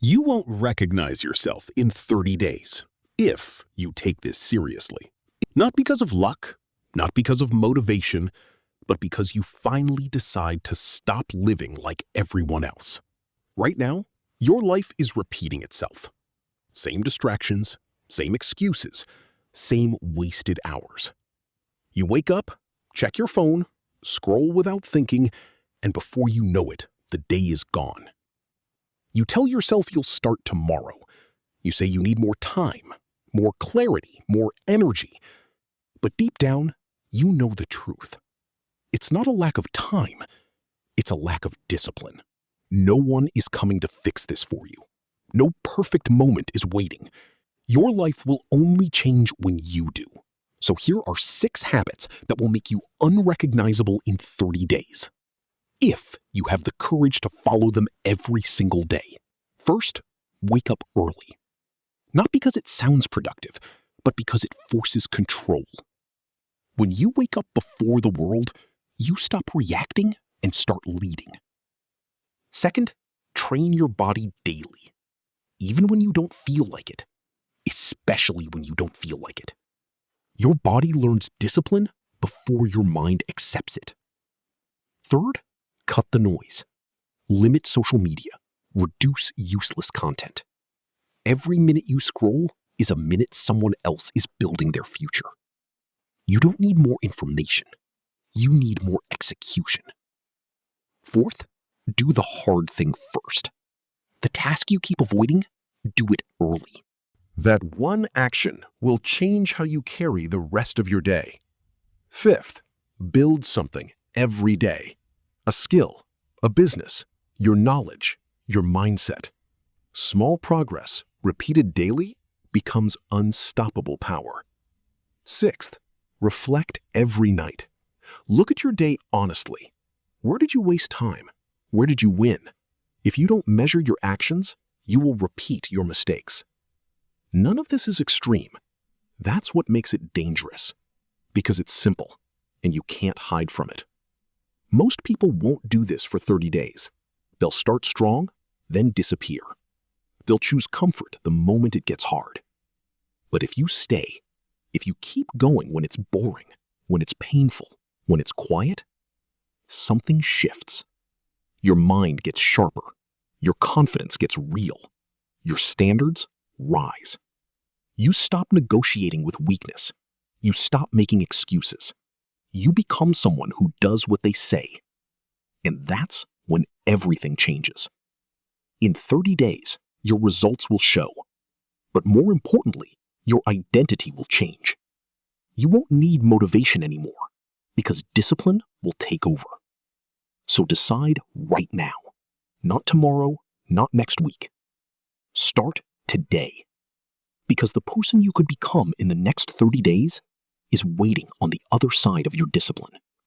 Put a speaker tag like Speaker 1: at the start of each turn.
Speaker 1: You won't recognize yourself in 30 days if you take this seriously. Not because of luck, not because of motivation, but because you finally decide to stop living like everyone else. Right now, your life is repeating itself. Same distractions, same excuses, same wasted hours. You wake up, check your phone, scroll without thinking, and before you know it, the day is gone. You tell yourself you'll start tomorrow. You say you need more time, more clarity, more energy. But deep down, you know the truth. It's not a lack of time. It's a lack of discipline. No one is coming to fix this for you. No perfect moment is waiting. Your life will only change when you do. So here are 6 habits that will make you unrecognizable in 30 days. If you have the courage to follow them every single day. First, wake up early. Not because it sounds productive, but because it forces control. When you wake up before the world, you stop reacting and start leading. Second, train your body daily, even when you don't feel like it, especially when you don't feel like it. Your body learns discipline before your mind accepts it. Third, cut the noise. Limit social media. Reduce useless content. Every minute you scroll is a minute someone else is building their future. You don't need more information. You need more execution. Fourth, do the hard thing first. The task you keep avoiding, do it early.
Speaker 2: That one action will change how you carry the rest of your day. Fifth, build something every day. A skill, a business, your knowledge, your mindset. Small progress, repeated daily, becomes unstoppable power. Sixth, reflect every night. Look at your day honestly. Where did you waste time? Where did you win? If you don't measure your actions, you will repeat your mistakes. None of this is extreme. That's what makes it dangerous, because it's simple and you can't hide from it. Most people won't do this for 30 days. They'll start strong, then disappear. They'll choose comfort the moment it gets hard. But if you stay, if you keep going when it's boring, when it's painful, when it's quiet, something shifts. Your mind gets sharper. Your confidence gets real. Your standards rise. You stop negotiating with weakness. You stop making excuses. You become someone who does what they say. And that's when everything changes. In 30 days, your results will show. But more importantly, your identity will change. You won't need motivation anymore because discipline will take over. So decide right now, not tomorrow, not next week. Start today. Because the person you could become in the next 30 days is waiting on the other side of your discipline.